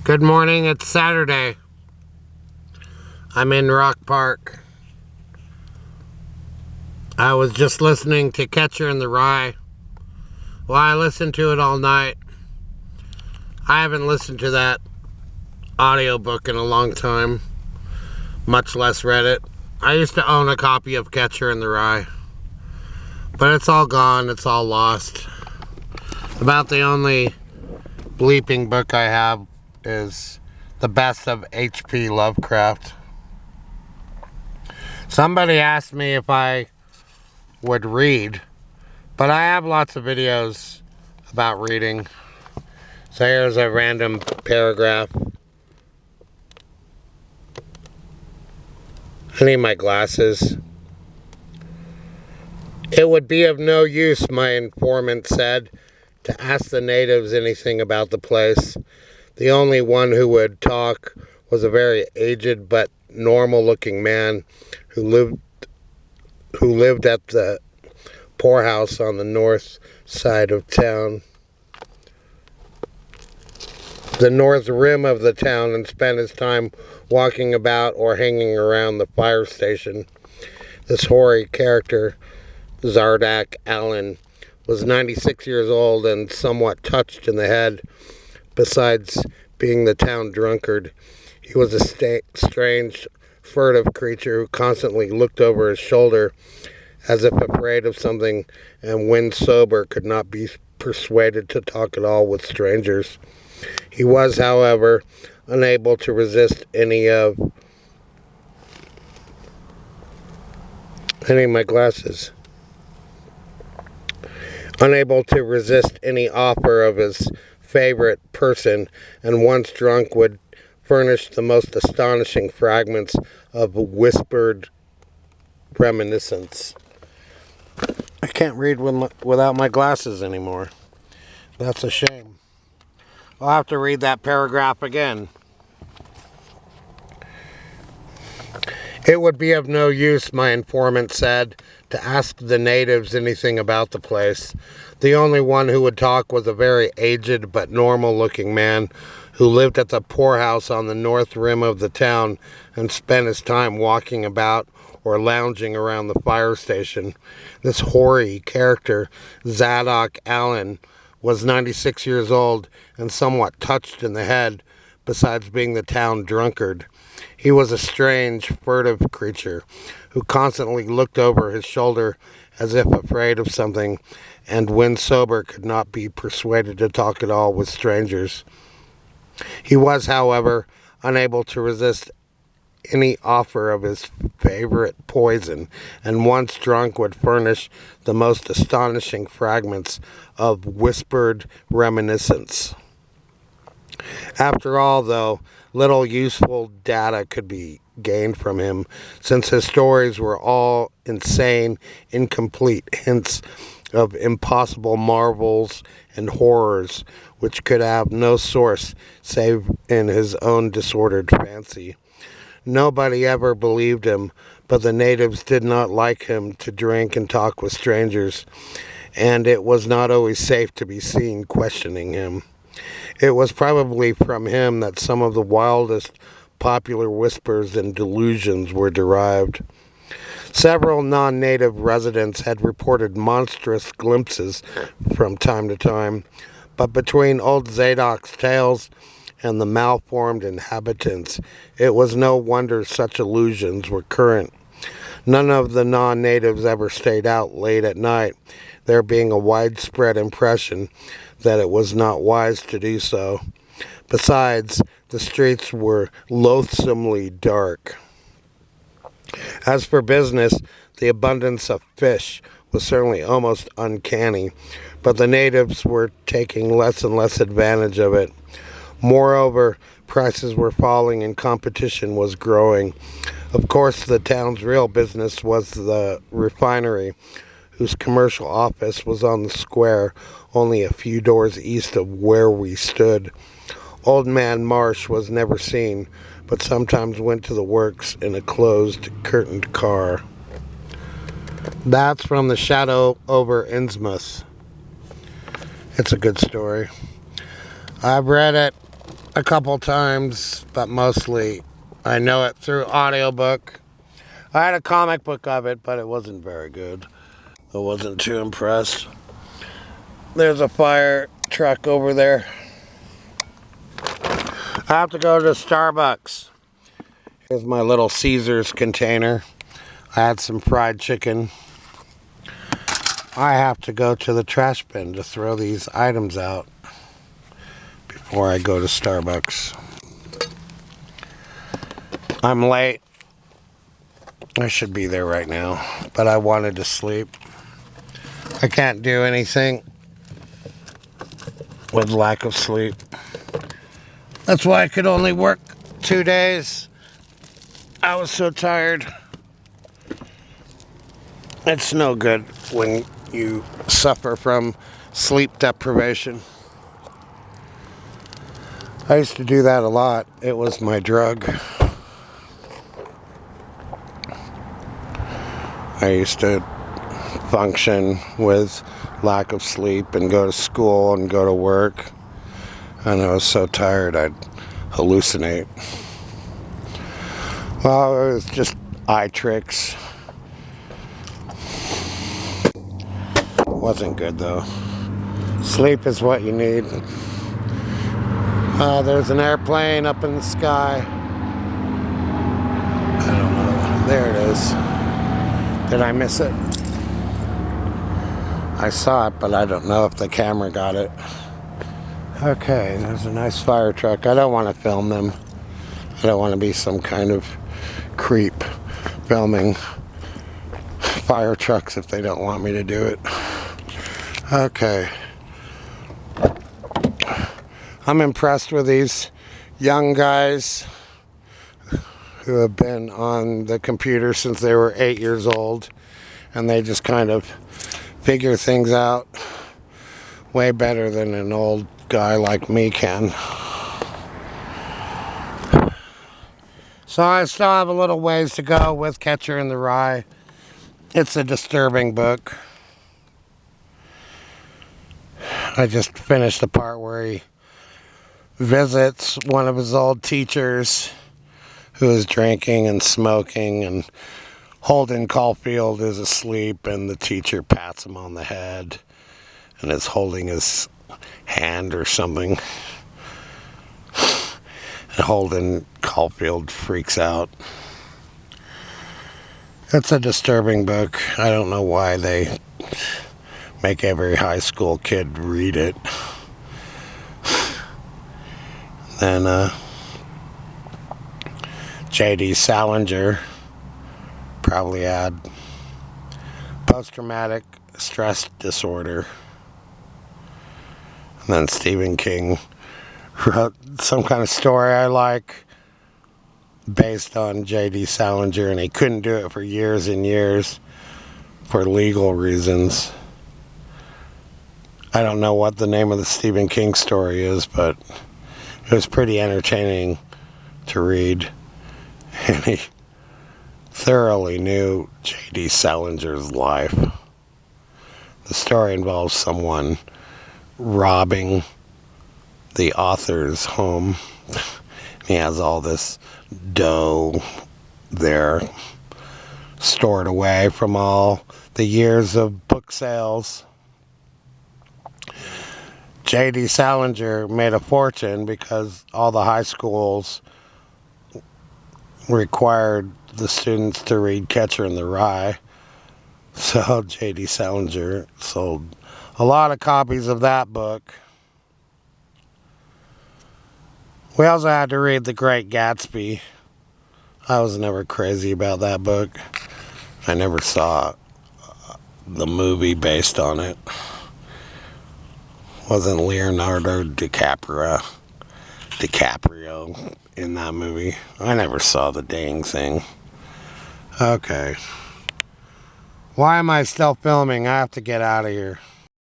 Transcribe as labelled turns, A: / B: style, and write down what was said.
A: Good morning, it's Saturday. I'm in Rock Park. I was just listening to Catcher in the Rye. Well, I listened to it all night. I haven't listened to that audiobook in a long time, much less read it. I used to own a copy of Catcher in the Rye, but it's all gone, it's all lost. About the only bleeping book I have is The Best of H.P. Lovecraft. Somebody asked me if I would read, but I have lots of videos about reading. So here's a random paragraph. I need my glasses. It would be of no use, my informant said, to ask the natives anything about the place. The only one who would talk was a very aged but normal-looking man who lived at the poorhouse on the north side of town, the north rim of the town, and spent his time walking about or hanging around the fire station. This hoary character, Zardak Allen, was 96 years old and somewhat touched in the head. Besides being the town drunkard, he was a strange, furtive creature who constantly looked over his shoulder as if afraid of something, and when sober could not be persuaded to talk at all with strangers. He was, however, unable to resist any of any offer of his favorite person, and once drunk would furnish the most astonishing fragments of whispered reminiscence. I can't read without my glasses anymore. That's a shame. I'll have to read that paragraph again. It would be of no use, my informant said, to ask the natives anything about the place. The only one who would talk was a very aged but normal-looking man who lived at the poorhouse on the north rim of the town and spent his time walking about or lounging around the fire station. This hoary character, Zadok Allen, was 96 years old and somewhat touched in the head, besides being the town drunkard. He was a strange, furtive creature who constantly looked over his shoulder as if afraid of something, and when sober could not be persuaded to talk at all with strangers. He was, however, unable to resist any offer of his favorite poison, and once drunk would furnish the most astonishing fragments of whispered reminiscence. After all, though, little useful data could be gained from him, since his stories were all insane, incomplete hints of impossible marvels and horrors which could have no source save in his own disordered fancy. Nobody ever believed him, but the natives did not like him to drink and talk with strangers, and it was not always safe to be seen questioning him. It was probably from him that some of the wildest popular whispers and delusions were derived. Several non-native residents had reported monstrous glimpses from time to time, but between old Zadok's tales and the malformed inhabitants, it was no wonder such illusions were current. None of the non-natives ever stayed out late at night, there being a widespread impression that it was not wise to do so. Besides, the streets were loathsomely dark. As for business, the abundance of fish was certainly almost uncanny, but the natives were taking less and less advantage of it. Moreover, prices were falling and competition was growing. Of course, the town's real business was the refinery, whose commercial office was on the square, only a few doors east of where we stood. Old Man Marsh was never seen, but sometimes went to the works in a closed, curtained car. That's from The Shadow over Innsmouth. It's a good story. I've read it a couple times, but mostly I know it through audiobook. I had a comic book of it, but it wasn't very good. I wasn't too impressed. There's a fire truck over there. I have to go to Starbucks. Here's my little Caesar's container. I had some fried chicken. I have to go to the trash bin to throw these items out before I go to Starbucks. I'm late. I should be there right now, but I wanted to sleep. I can't do anything with lack of sleep. That's why I could only work 2 days. I was so tired. It's no good when you suffer from sleep deprivation. I used to do that a lot. It was my drug. I used to function with lack of sleep and go to school and go to work. And I was so tired I'd hallucinate. Well, it was just eye tricks. Wasn't good though. Sleep is what you need. There's an airplane up in the sky. I don't know. There it is. Did I miss it? I saw it, but I don't know if the camera got it. Okay, there's a nice fire truck. I don't want to film them. I don't want to be some kind of creep filming fire trucks if they don't want me to do it. Okay. I'm impressed with these young guys who have been on the computer since they were 8 years old, and they just kind of figure things out way better than an old guy like me can. So I still have a little ways to go with Catcher in the Rye. It's a disturbing book. I just finished the part where he visits one of his old teachers who is drinking and smoking, and Holden Caulfield is asleep, and the teacher pats him on the head and is holding his hand or something. And Holden Caulfield freaks out. It's a disturbing book. I don't know why they make every high school kid read it. Then J.D. Salinger probably had post-traumatic stress disorder. And then Stephen King wrote some kind of story I like based on J.D. Salinger, and he couldn't do it for years and years for legal reasons. I don't know what the name of the Stephen King story is, but it was pretty entertaining to read. And he thoroughly knew J.D. Salinger's life. The story involves someone robbing the author's home. He has all this dough there stored away from all the years of book sales. J.D. Salinger made a fortune because all the high schools required the students to read Catcher in the Rye. So J.D. Salinger sold a lot of copies of that book. We also had to read The Great Gatsby. I was never crazy about that book. I never saw the movie based on it. Wasn't Leonardo DiCaprio in that movie? I never saw the dang thing. Okay. Why am I still filming? I have to get out of here.